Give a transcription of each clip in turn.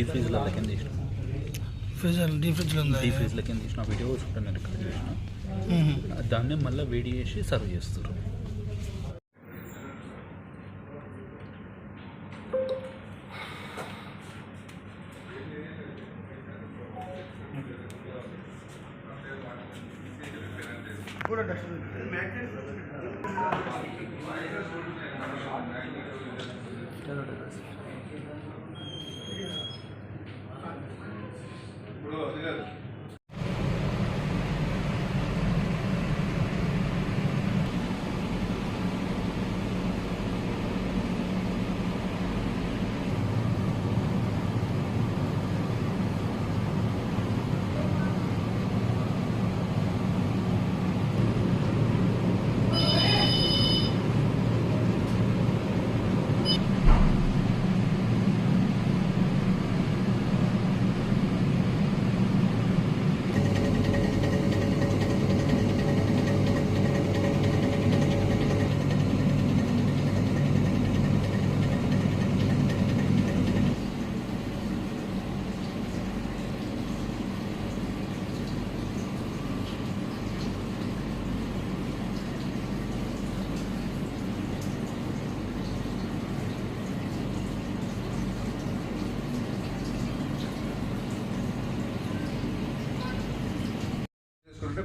ఫ్రీజ్లో కింద తీసిన డీ ఫ్రీజ్లో కింద తీసిన వీడియో చూడండి రికార్డ్ చేసిన దాన్నే మళ్ళీ వేడి చేసి సర్వ్ చేస్తారు.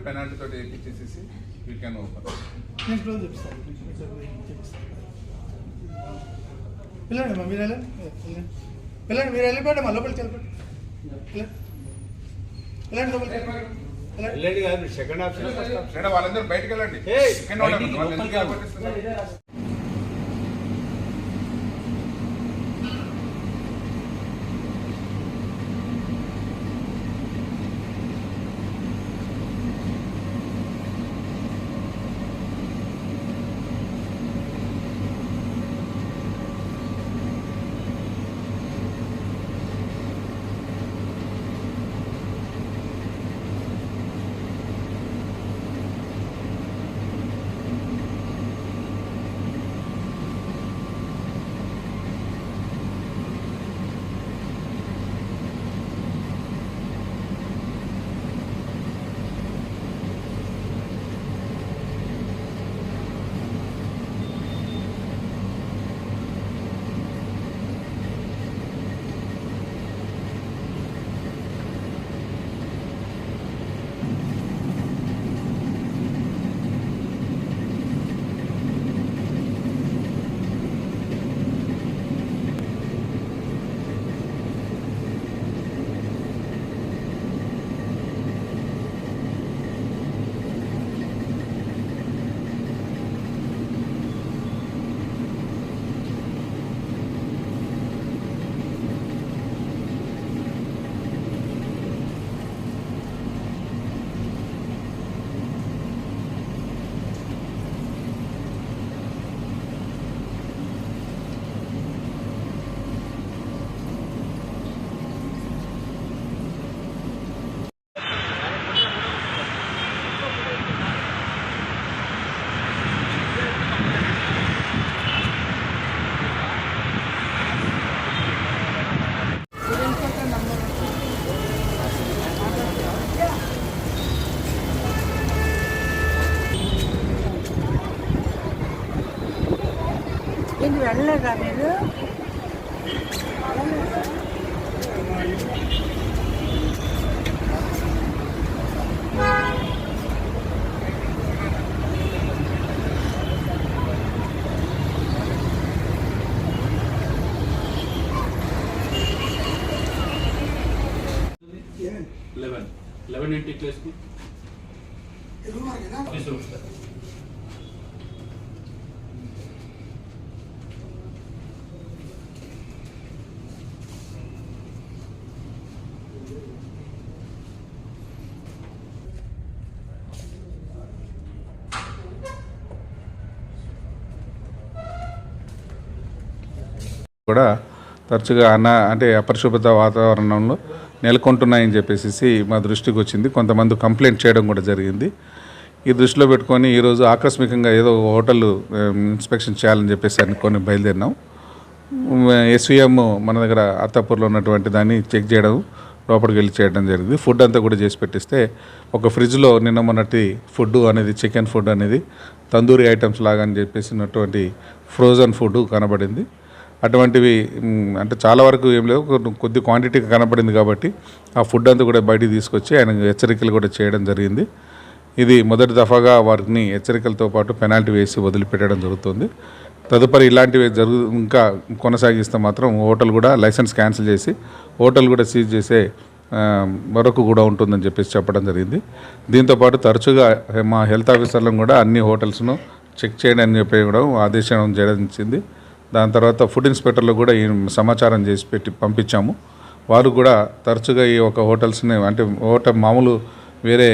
పెనాల్టీ తోటి వేయించేసేసి యూ కెన్ ఓపెన్. నేను క్లోజ్ చేపిస్తాను. పిల్లండి మా మీరు పిల్లండి మీరు వెళ్ళిపోండి మా లోపలికి వెళ్ళిపోండి. పిల్లండి లోపలికి వెళ్ళండి కాదు సెకండ్ ఆప్షన్ వాళ్ళందరూ బయటకు వెళ్ళండి. ఇది వెళ్ళలేదా మీరు? కూడా తరచుగా అంటే అపరిశుభ్రత వాతావరణంలో నెలకొంటున్నాయని చెప్పేసి మా దృష్టికి వచ్చింది. కొంతమంది కంప్లైంట్ చేయడం కూడా జరిగింది. ఈ దృష్టిలో పెట్టుకొని ఈరోజు ఆకస్మికంగా ఏదో హోటల్ ఇన్స్పెక్షన్ చేయాలని చెప్పేసి అనుకొని బయలుదేరినాం. ఎస్విఎం మన దగ్గర అత్తాపూర్లో ఉన్నటువంటి దాన్ని చెక్ చేయడం, లోపలికి వెళ్ళి చేయడం జరిగింది. ఫుడ్ అంతా కూడా చేసి పెట్టిస్తే ఒక ఫ్రిడ్జ్లో నిన్న మొన్నటి ఫుడ్ అనేది చికెన్ ఫుడ్ అనేది తందూరి ఐటమ్స్ లాగా అని చెప్పేసినటువంటి ఫ్రోజన్ ఫుడ్ కనబడింది. అటువంటివి అంటే చాలా వరకు ఏం లేవు, కొద్ది క్వాంటిటీ కనపడింది కాబట్టి ఆ ఫుడ్ అంతా కూడా బయటికి తీసుకొచ్చి ఆయన హెచ్చరికలు కూడా చేయడం జరిగింది. ఇది మొదటి దఫాగా వారిని హెచ్చరికలతో పాటు పెనాల్టీ వేసి వదిలిపెట్టడం జరుగుతుంది. తదుపరి ఇలాంటివి ఇంకా కొనసాగిస్తే మాత్రం హోటల్ కూడా లైసెన్స్ క్యాన్సిల్ చేసి హోటల్ కూడా సీజ్ చేసే వరకు కూడా ఉంటుందని చెప్పేసి చెప్పడం జరిగింది. దీంతోపాటు తరచుగా మా హెల్త్ ఆఫీసర్లను కూడా అన్ని హోటల్స్ను చెక్ చేయడానికి చెప్పి కూడా ఆదేశం జరిగింది. దాని తర్వాత ఫుడ్ ఇన్స్పెక్టర్లు కూడా ఈ సమాచారం చేసి పెట్టి పంపించాము. వారు కూడా తరచుగా ఈ ఒక హోటల్స్ని అంటే హోటల్ మామూలు వేరే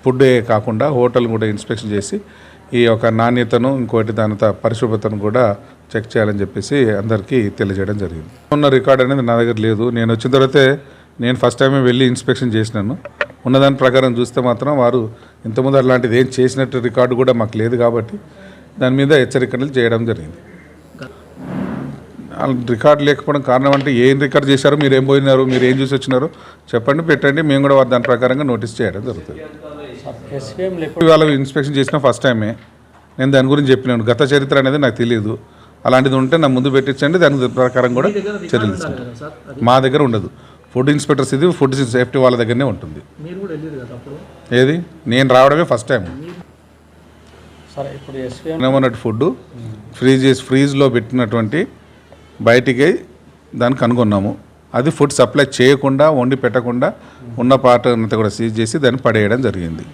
ఫుడ్డే కాకుండా హోటల్ కూడా ఇన్స్పెక్షన్ చేసి ఈ యొక్క నాణ్యతను ఇంకోటి దాని పరిశుభ్రతను కూడా చెక్ చేయాలని చెప్పేసి అందరికీ తెలియజేయడం జరిగింది. ఉన్న రికార్డ్ అనేది నా దగ్గర లేదు. నేను వచ్చిన తర్వాతే నేను ఫస్ట్ టైమే వెళ్ళి ఇన్స్పెక్షన్ చేసినాను. ఉన్నదాని ప్రకారం చూస్తే మాత్రం వారు ఇంతకుముందు అలాంటిది ఏం చేసినట్టు రికార్డు కూడా మాకు లేదు కాబట్టి దాని మీద హెచ్చరికలు చేయడం జరిగింది. రికార్డు లేకపోవడం కారణం అంటే ఏం రికార్డ్ చేశారో, మీరు ఏం పోయినారు, మీరు ఏం చూసి వచ్చినారో చెప్పండి, పెట్టండి, మేము కూడా దాని ప్రకారంగా నోటీస్ చేయడం జరుగుతుంది. ఇవాళ ఇన్స్పెక్షన్ చేసిన ఫస్ట్ టైమే నేను దాని గురించి చెప్పినాను. గత చరిత్ర అనేది నాకు తెలియదు. అలాంటిది ఉంటే నా ముందు పెట్టించండి, దాని ప్రకారం కూడా చర్యలు తీసుకుంటాం. మా దగ్గర ఉండదు. ఫుడ్ ఇన్స్పెక్టర్స్ ఇది ఫుడ్ సేఫ్టీ వాళ్ళ దగ్గరనే ఉంటుంది. ఏది నేను రావడమే ఫస్ట్ టైం. ఏమన్నట్టు ఫుడ్ ఫ్రీజ్లో పెట్టినటువంటి బయటికి దాన్ని కనుగొన్నాము. అది ఫుడ్ సప్లై చేయకుండా వండి పెట్టకుండా ఉన్న పార్ట్ అంతా కూడా సీజ్ చేసి దాన్ని పడేయడం జరిగింది.